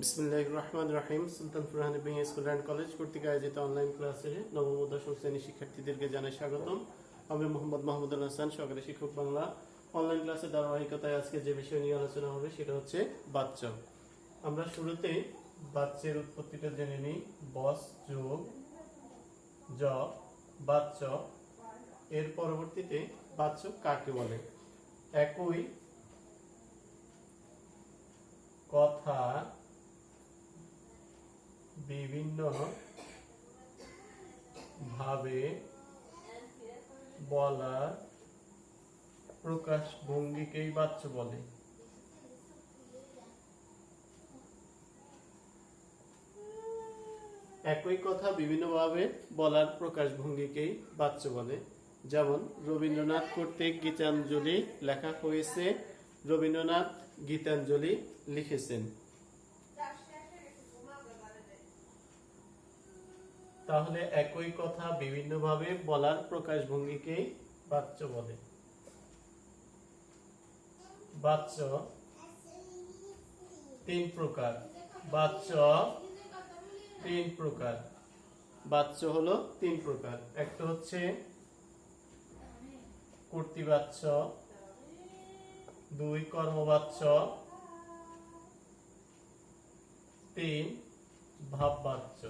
বিসমিল্লাহির রহমানির রহিম। সুলতান ফুরহান ইবনে school and college কর্তৃক আয়োজিত অনলাইন ক্লাসে নবম ও দশম শ্রেণীর শিক্ষার্থীদেরকে জানাই স্বাগতম। আমি মোহাম্মদ মাহমুদুল হাসান, সহকারী শিক্ষক বাংলা। অনলাইন ক্লাসের ধারাবাহিকতায় আজকে যে বিষয় নিয়ে আলোচনা হবে সেটা হচ্ছে বাচ্চ। আমরা শুরুতে বাচ্চের উৎপত্তিটা জেনে নিই। বস যোগ জ বাচ্চ, এর পরবর্তীতে বাচ্চ কাকে বলে? একই কথা বিভিন্ন ভাবে বলার প্রকাশ ভঙ্গিকেই বাচ্চ বলে। একই কথা বিভিন্নভাবে বলার প্রকাশ ভঙ্গিকেই বাচ্চ বলে। যেমন রবীন্দ্রনাথ কর্তৃক গীতাঞ্জলি লেখা হয়েছে, রবীন্দ্রনাথ গীতাঞ্জলি লিখেছেন। তাহলে একই কথা বিভিন্নভাবে বলার প্রকাশ ভঙ্গিকেই বাচ্চ বলে। বাচ্চ তিন প্রকার। বাচ্চ তিন প্রকার। বাচ্চ হলো তিন প্রকার। একটা হচ্ছে কর্তৃবাচ্য, দুই কর্মবাচ্য, তিন ভাববাচ্য।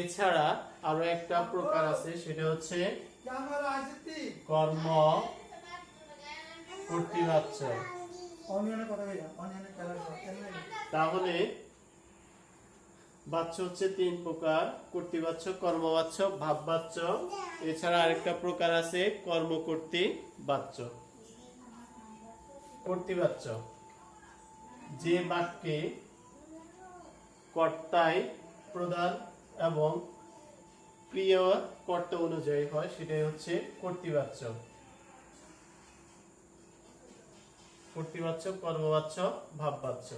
এছাড়া আরো একটা প্রকার আছে, সেটা হচ্ছে কর্ম কর্তৃবাচ্য। তাহলে বাচ্চ হচ্ছে তিন প্রকার: কর্তৃবাচ্য, কর্মবাচ্য, ভাববাচ্য। এছাড়া আরেকটা প্রকার আছে কর্মকর্তৃ বাচ্য। কর্তৃবাচ্য যে বাক্যে কর্তায় প্রধান এবং ক্রিয়া কর্তা অনুযায়ী হয় সেটাই হচ্ছে কর্তৃবাচ্য। কর্তৃবাচ্য, কর্মবাচ্য, ভাববাচ্য।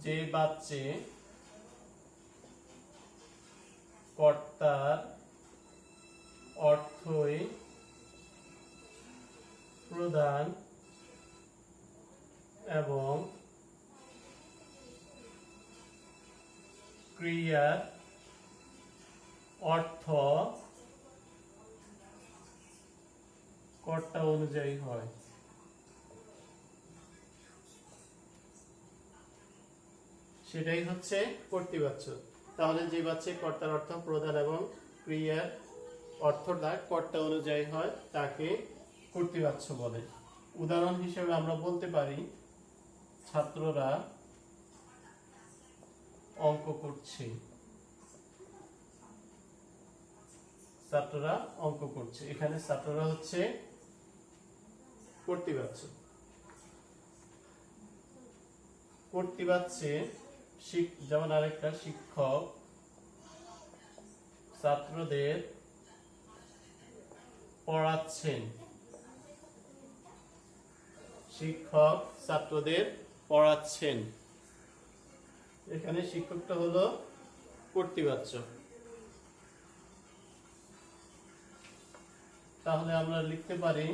যে বাচ্চে কর্তার অর্থই প্রধান এবং ক্রিয়ার অর্থ কর্তা অনুযায়ী হয় সেটাই হচ্ছে কর্তৃবাচ্য। তাহলে যে বাচ্চে কর্তার অর্থ প্রধান এবং ক্রিয়ার অর্থটা কর্তা অনুযায়ী হয় তাকে কর্তৃবাচ্য বলে। উদাহরণ হিসেবে আমরা বলতে পারি, ছাত্ররা অঙ্ক করছে। ছাত্ররা অঙ্ক করছে, এখানে ছাত্ররা হচ্ছে কর্তৃবাচ্য। কর্তৃবাচ্যে যেমন আরেকটা, শিক্ষক ছাত্রদের পড়াচ্ছেন। শিক্ষক ছাত্রদের পড়াচ্ছেন, এখানে শিক্ষকটা হলো কর্তৃবাচ্য। তাহলে আমরা লিখতে পারি,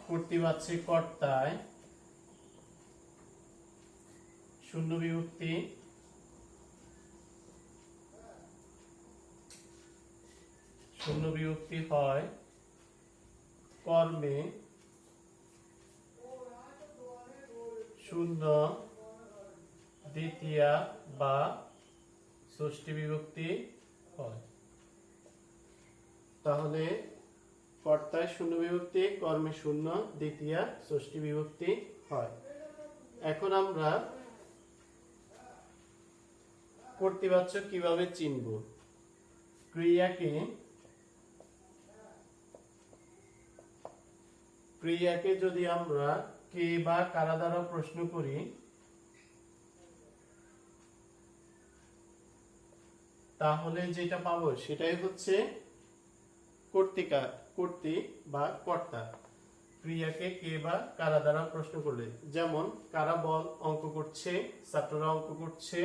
কর্তৃবাচ্যে কর্তায় শূন্য বিভক্তি হয় কর্মে শূন্য দ্বিতীয়া বা ষষ্ঠী বিভক্তি হয়। তাহলে কর্তায় শূন্য বিভক্তি, কর্মে শূন্য দ্বিতীয়া ষষ্ঠী বিভক্তি হয়। এখন আমরা কর্তৃবাচ্য কিভাবে চিনব? ক্রিয়াকে যদি আমরা কে বা কারা দ্বারা প্রশ্ন করি, তাহলে যেটা পাবো সেটাই হচ্ছে কর্তৃ বা কর্তা। ক্রিয়াকে কে বা কারা দ্বারা প্রশ্ন করলে, যেমন কারা বল অঙ্ক করছে, ছাত্ররা অঙ্ক করছে।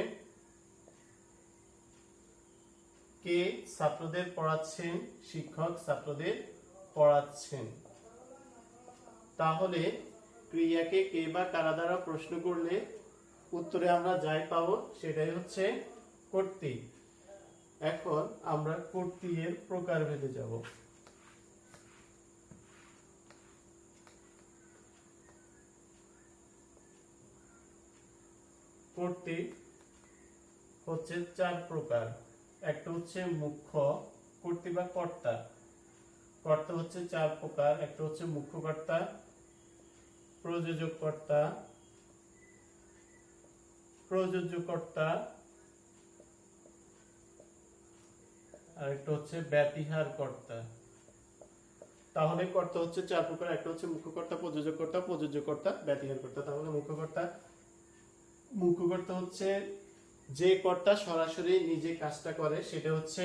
কে ছাত্রদের পড়াচ্ছেন, শিক্ষক ছাত্রদের পড়াচ্ছেন। তাহলে ক্রিয়াকে কে বা কারা দ্বারা প্রশ্ন করলে উত্তরে আমরা যাই পাবো সেটাই হচ্ছে কর্তৃ। এখন আমরা কর্তৃ এর প্রকারভেদে যাব। কর্তৃ হচ্ছে 4 প্রকার। একটা হচ্ছে মুখ্য কর্তৃ বা কর্তা। কর্তা হচ্ছে 4 প্রকার। একটা হচ্ছে মুখ্য কর্তা, প্রযোজক কর্তা, প্রযোজ্য কর্তা, আর একটা হচ্ছে ব্যতিহার কর্তা। তাহলে কর্তা হচ্ছে 4 প্রকার। একটা হচ্ছে মুখ্য কর্তা, প্রযোজক কর্তা, প্রযোজ্য কর্তা, ব্যতিহার কর্তা। তাহলে মুখ্য কর্তা হচ্ছে যে কর্তা সরাসরি নিজে কাজটা করে সেটা হচ্ছে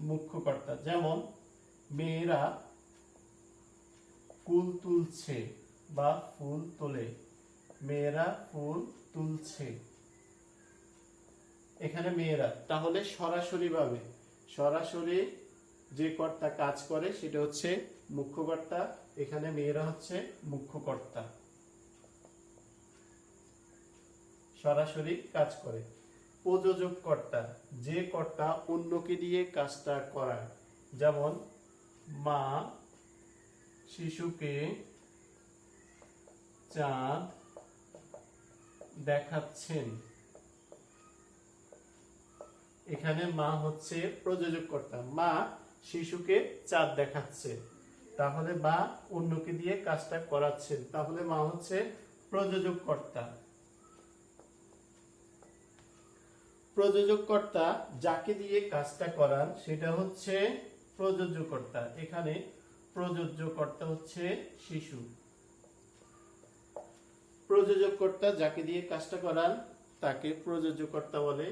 মুখ্য কর্তা। যেমন মেয়েরা ফুল তুলছে বা ফুল তোলে। মেয়েরা ফুল তুলছে, এখানে মেয়েরা। তাহলে সরাসরি যে কর্তা কাজ করে সেটা হচ্ছে মুখ্য কর্তা। এখানে মেয়েরা হচ্ছে মুখ্য কর্তা, সরাসরি কাজ করে। প্রযোজক কর্তা যে কর্তা অন্যকে দিয়ে কাজটা করায়। যেমন মা শিশুকে চাঁদ দেখাচ্ছেন, এখানে মা হচ্ছে প্রযোজক কর্তা। মা শিশুকে চাঁদ দেখাচ্ছে, তাহলে মা অন্যকে দিয়ে কাজটা করাচ্ছেন, তাহলে মা হচ্ছে প্রযোজক কর্তা। প্রযোজক কর্তা যাকে দিয়ে কাজটা করান সেটা হচ্ছে প্রযোজ্য কর্তা। এখানে প্রযোজ্য কর্তা হচ্ছে শিশু। প্রযোজক কর্তা যাকে দিয়ে কাজটা করান তাকে প্রযোজ্য কর্তা বলে।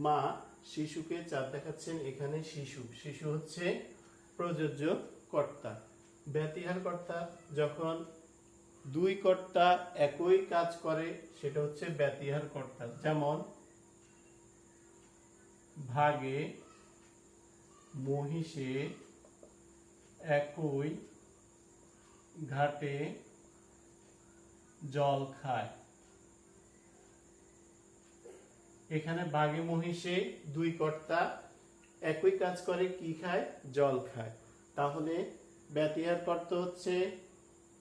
মা শিশুকে চাঁদ দেখাচ্ছেন, এখানে শিশু হচ্ছে প্রযোজ্য কর্তা। ব্যতিহার কর্তা যখন 2 কর্তা একই কাজ করে সেটা হচ্ছে ব্যতিহার কর্তা। যেমন ভাগে মহিষে একই ঘাটে জল খায়। এখানে ভাগে মহিষে 2 কর্তা একই কাজ করে, কি খায়? জল খায়। তাহলে ব্যতিহার কর্তা হচ্ছে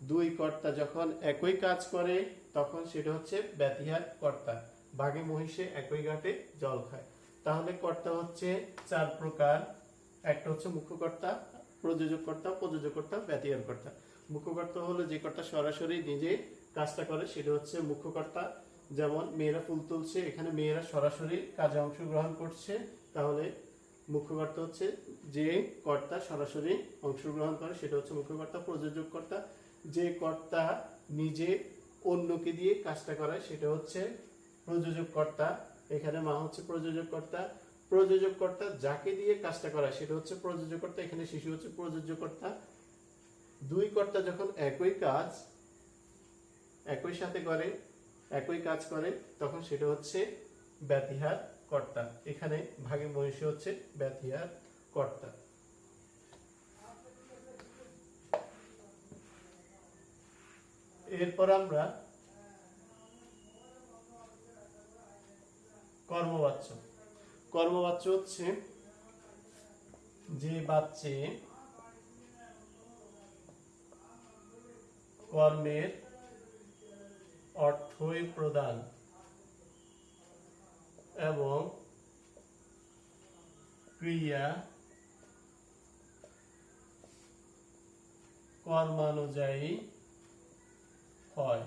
2 কর্তা যখন একই কাজ করে তখন সেটা হচ্ছে ব্যতিহার কর্তা। ভাগে মহিষে একই ঘাটে জল খায়। তাহলে কর্তা হচ্ছে 4 প্রকার। একটা হচ্ছে মুখ্য কর্তা, প্রযোজক কর্তা, প্রযোজক কর্তা, ব্যতিহার কর্তা। মুখ্য কর্তা হলো যে কর্তা সরাসরি নিজে কাজটা করে সেটা হচ্ছে মুখ্য কর্তা। যেমন মেয়েরা ফুল তুলছে, এখানে মেয়েরা সরাসরি কাজে অংশগ্রহণ করছে, তাহলে মুখ্য কর্তা হচ্ছে যে কর্তা সরাসরি অংশগ্রহণ করে সেটা হচ্ছে মুখ্য কর্তা। প্রযোজক কর্তা যে কর্তা নিজে অন্যকে দিয়ে কাজটা করায় সেটা হচ্ছে প্রযোজক কর্তা। এখানে মা হচ্ছে প্রযোজক কর্তা। প্রযোজক কর্তা যাকে দিয়ে কাজটা করায় সেটা হচ্ছে প্রযোজক কর্তা। এখানে শিশু হচ্ছে প্রযোজ্য কর্তা। 2 কর্তা যখন একই সাথে করে, একই কাজ করে তখন সেটা হচ্ছে ব্যতিহার কর্তা। এখানে ভাগে মহিষী হচ্ছে ব্যতিহার কর্তা। এরপর আমরা কর্মবাচ্য। কর্মবাচ্য হচ্ছে যে বাচ্চে কর্মের অর্থই প্রদান এবং ক্রিয়া কর্মানুযায়ী হয়।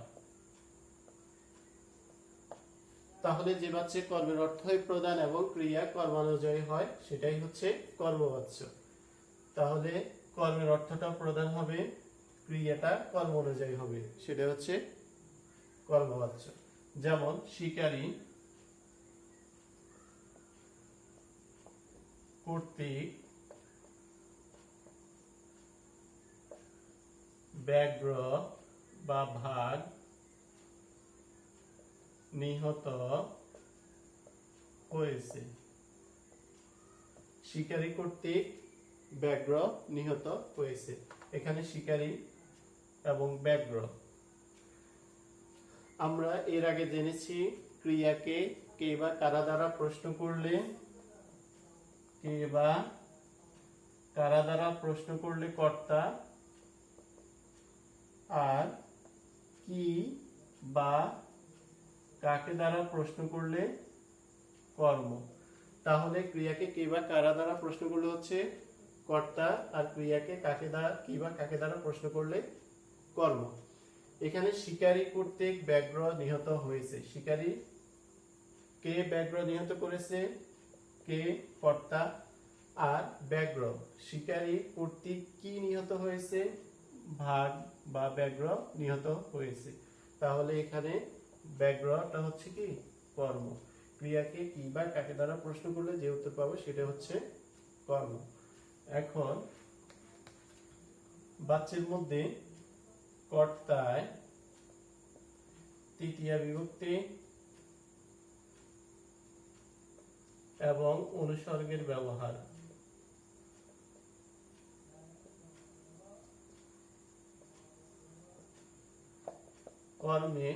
তাহলে যে বাচ্চে কর্মের অর্থই প্রদান এবং ক্রিয়া কর্মানুযায়ী হয় সেটাই হচ্ছে কর্মবাচ্য। তাহলে কর্মের অর্থটা প্রদান হবে, ক্রিয়াটা কর্ম অনুযায়ী হবে, সেটা হচ্ছে কর্মবাচ্য। যেমন শিকারী কর্তৃক ব্যাঘ্র বা ভাগ নিহত হয়েছে। শিকারী কর্তৃক ব্যাঘ্র নিহত হয়েছে, এখানে শিকারী এবং ব্যাঘ্র। আমরা এর আগে জেনেছি ক্রিয়াকে কে বা কারা দ্বারা প্রশ্ন করলে কে বা কারা দ্বারা প্রশ্ন করলে কর্তা, আর কি বা কাকে দ্বারা প্রশ্ন করলে কর্ম। তাহলে ক্রিয়াকে কে বা কারা দ্বারা প্রশ্ন করলে হচ্ছে কর্তা, আর ক্রিয়াকে কাকে দ্বারা কি বা কাকে দ্বারা প্রশ্ন করলে কর্ম। এখানে শিকারী কর্তৃক ব্যাঘ্র নিহত হয়েছে। শিকারী কে ব্যাঘ্র নিহত করেছে? কে কর্তা, আর ব্যাঘ্র শিকারী কর্তৃক কি নিহত হয়েছে? বাঘ বা ব্যাঘ্র নিহত হয়েছে। তাহলে এখানে ব্যাঘ্রটা হচ্ছে কি কর্ম। ক্রিয়াকে কি বা কাকে দ্বারা প্রশ্ন করলে যে উত্তর পাবো সেটা হচ্ছে কর্ম। এখন বাচ্চার মধ্যে কর্তায় তৃতীয়া বিভক্তি এবং অনুসর্গের ব্যবহার। কর্মে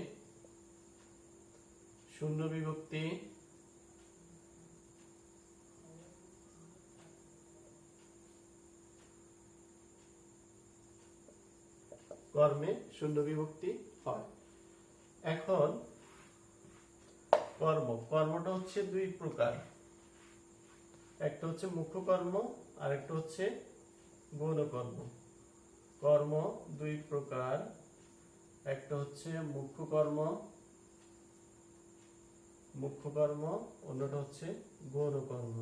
শূন্য বিভক্তি কর্মে শূন্য বিভক্তি হয়। এখন কর্মটা হচ্ছে দুই প্রকার, একটা হচ্ছে মুখ্য কর্ম আর একটা হচ্ছে গৌণ কর্ম। কর্ম দুই প্রকার, একটা হচ্ছে মুখ্য কর্ম, অন্যটা হচ্ছে গৌণ কর্ম।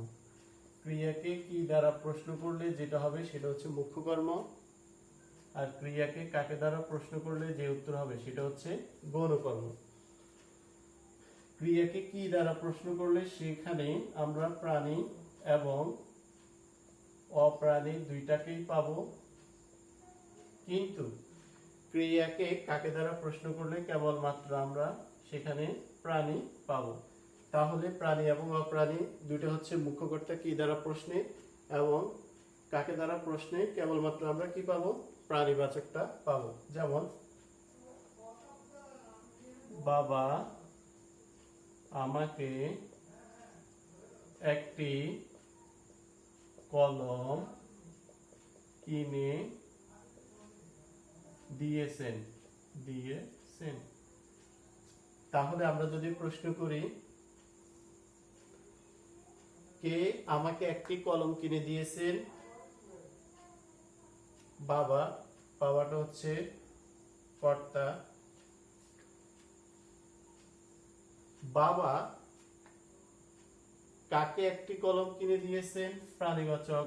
ক্রিয়াকে কি দ্বারা প্রশ্ন করলে যেটা হবে সেটা হচ্ছে মুখ্য কর্ম, আর ক্রিয়াকে কাকে দ্বারা প্রশ্ন করলে যে উত্তর হবে সেটা হচ্ছে গৌণ কর্ম। ক্রিয়াকে কি দ্বারা প্রশ্ন করলে সেখানে আমরা প্রাণী এবং অপ্রাণী দুইটাকেই পাবো, কিন্তু ক্রিয়াকে কাকে দ্বারা প্রশ্ন করলে কেবলমাত্র আমরা সেখানে প্রাণী পাবো। তাহলে প্রাণী এবং অপ্রাণী দুইটা হচ্ছে মুখ্য কর্তা কি দ্বারা প্রশ্নে, এবং কাকে দ্বারা প্রশ্নে কেবলমাত্র আমরা কি পাবো? প্রাণীবাচকটা পাবো। যেমন বাবা আমাকে একটি কলম কিনে দিয়েছেন। তাহলে আমরা যদি প্রশ্ন করি কে আমাকে একটি কলম কিনে দিয়েছেন? বাবাটা হচ্ছে কর্তা। বাবা কাকে একটি কলম কিনে দিয়েছেন? প্রাণীবাচক।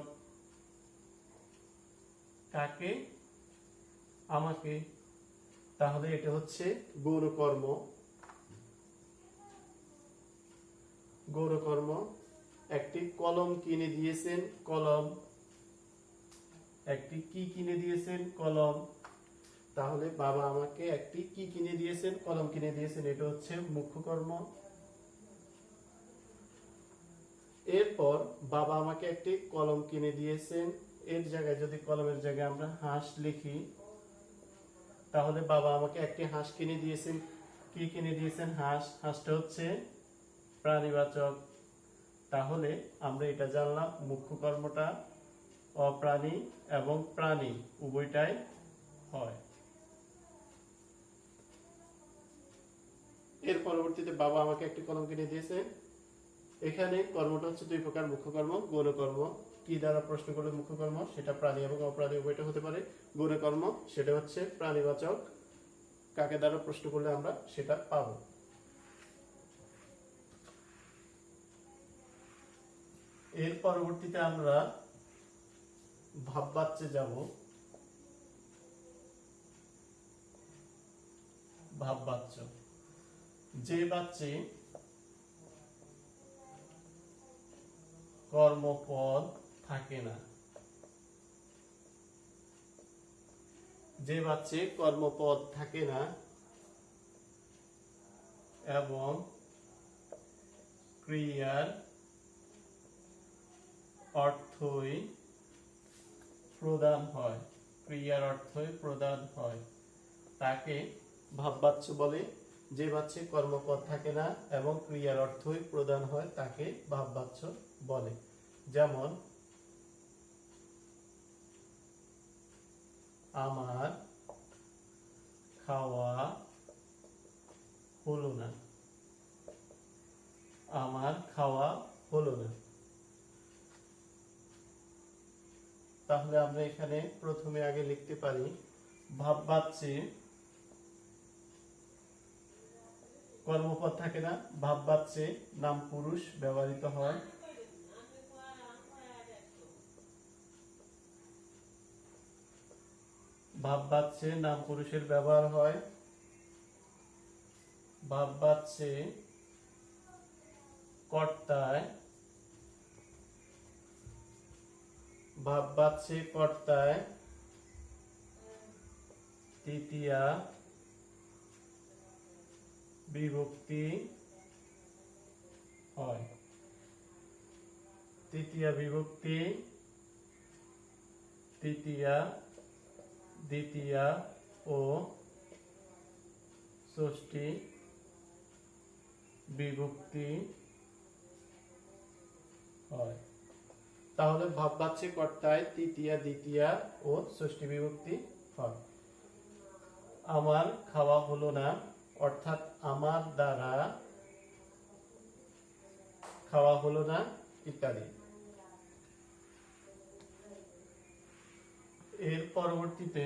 কাকে? আমাকে। তাহলে এটা হচ্ছে গৌণ কর্ম। একটি কলম কিনে দিয়েছেন, কলম। একটি কি কিনে দিয়েছেন? কলম। তাহলে বাবা আমাকে একটি কি কিনে দিয়েছেন? কলম কিনে দিয়েছেন। এটা হচ্ছে মুখ্য কর্ম। এরপর বাবা আমাকে একটি কলম কিনে দিয়েছেন, এর জায়গায় যদি কলমের জায়গায় আমরা হাঁস লিখি, তাহলে বাবা আমাকে একটি হাঁস কিনে দিয়েছেন। কি কিনে দিয়েছেন? হাঁস। হাঁসটা হচ্ছে প্রাণীবাচক। তাহলে আমরা এটা জানলাম মুখ্য কর্মটা অপ্রাণী এবং প্রাণী উভয়টাই হয়। এর পরবর্তীতে বাবা আমাকে একটি কলম কিনে দিয়েছে। এখানে কর্মটা হচ্ছে দুই প্রকার, মুখ্য কর্ম, গৌণ কর্ম। কি দ্বারা প্রশ্ন করলে মুখ্য কর্ম, সেটা প্রাণী এবং অপ্রাণী উভয়টা হতে পারে। গৌণ কর্ম সেটা হচ্ছে প্রাণীবাচক, কাকে দ্বারা প্রশ্ন করলে আমরা সেটা পাবো। এর পরবর্তীতে আমরা ভাববাচ্যে যাব। ভাববাচ্য যে বাচ্চে কর্মপদ থাকে না। যে বাচ্চে কর্মপদ থাকে না এবং ক্রিয়ার অর্থই প্রদান হয়, তাকে ভাববাচ্য বলে। যে বাচ্চে কর্মপদ থাকে না এবং ক্রিয়ার অর্থই প্রদান হয় তাকে ভাববাচ্য বলে। যেমন আমার খাওয়া হলো না, আমার খাওয়া হলো না। তাহলে আমরা এখানে প্রথমে আগে লিখতে পারি ভাববাচ্যে কর্মপদ থাকে না, ভাববাচ্যে নাম পুরুষ ব্যবহৃত হয়। ভাববাচ্যে নাম পুরুষের ব্যবহার হয়। ভাববাচ্যে কর্তায়, ভাববাচ্যে কর্তায় তৃতীয়া বিভক্তি হয়। তৃতীয়া বিভক্তি তৃতীয়া, দ্বিতীয়া ও ষষ্ঠী বিভক্তি হয়। তাহলে ভাববাচ্যে কর্তায় তৃতীয়া, দ্বিতীয়া ও ষষ্ঠী বিভক্তি হয়। আমার খাওয়া হলো না, অর্থাৎ আমার দ্বারা খাওয়া হলো না ইত্যাদি। এর পরবর্তীতে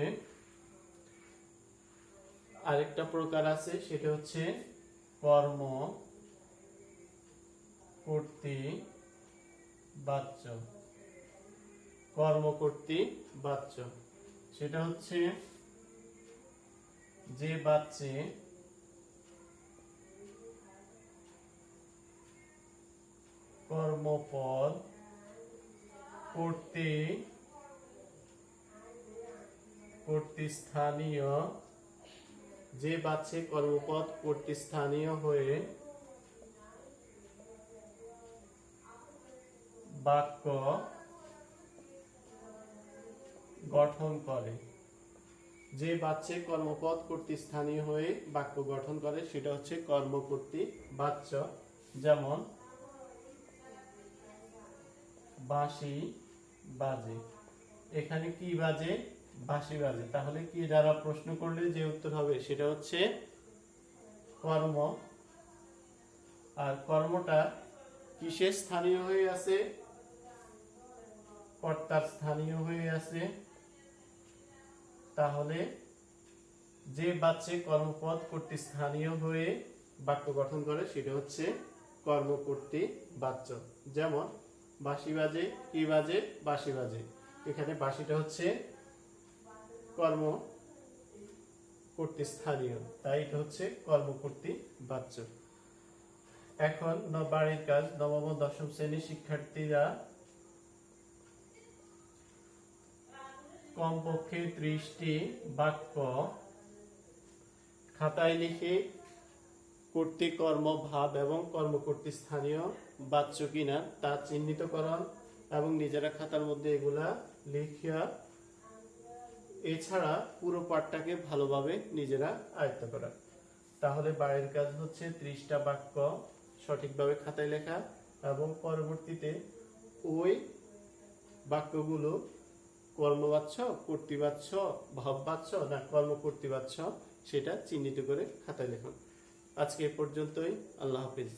আরেকটা প্রকার আছে, সেটা হচ্ছে কর্ম কর্তৃ বাচ্য। কর্ম কর্তৃ বাচ্য সেটা হচ্ছে যে বাচ্চে কর্মপদ কর্তৃস্থানীয়, যে বাচ্চে কর্মপদ কর্তৃস্থানীয় হয়ে বাক্য গঠন করে। যে বাচ্চে কর্মপদ কর্তৃস্থানীয় হয়ে বাক্য গঠন করে সেটা হচ্ছে কর্মকর্তৃ বাচ্য। যেমন বাঁশি বাজে, এখানে কি বাজে? বাঁশি বাজে। তাহলে কি দ্বারা প্রশ্ন করলে যে উত্তর হবে সেটা হচ্ছে কর্ম। আর কর্মটা কিসের স্থানীয় হয়ে আছে? কর্তার স্থানীয় হয়ে আছে। তাহলে যে বাচ্চে কর্মপদ কর্তৃস্থানীয় হয়ে বাক্য গঠন করে সেটা হচ্ছে কর্মকর্তৃ বাচ্য। যেমন বাঁশি বাজে, কি বাজে? বাঁশি বাজে। এখানে বাঁশিটা হচ্ছে কর্ম কর্তৃস্থানীয়, তাই এটা হচ্ছে কর্মকর্তৃ বাচ্য। এখন বাড়ির কাজ, নবম ও দশম শ্রেণীর শিক্ষার্থীরা কমপক্ষে 30টি বাক্য খাতায় লিখে কর্তৃ, কর্ম, ভাব এবং কর্মকর্তৃ স্থানীয় বাচ্য কিনা তা চিহ্নিতকরণ এবং নিজেরা খাতার মধ্যে এগুলা লিখিয়া, এছাড়া পুরো পাঠটাকে ভালোভাবে নিজেরা আয়ত্ত করা। তাহলে বাড়ির কাজ হচ্ছে 30টা বাক্য সঠিকভাবে খাতায় লেখা এবং পরবর্তীতে ওই বাক্যগুলো কর্মবাচ্য, কর্তৃবাচ্য, ভাববাচ্য না কর্মকর্তৃবাচ্য সেটা চিহ্নিত করে খাতায় লেখুন। আজকে এ পর্যন্তই। আল্লাহ হাফিজ।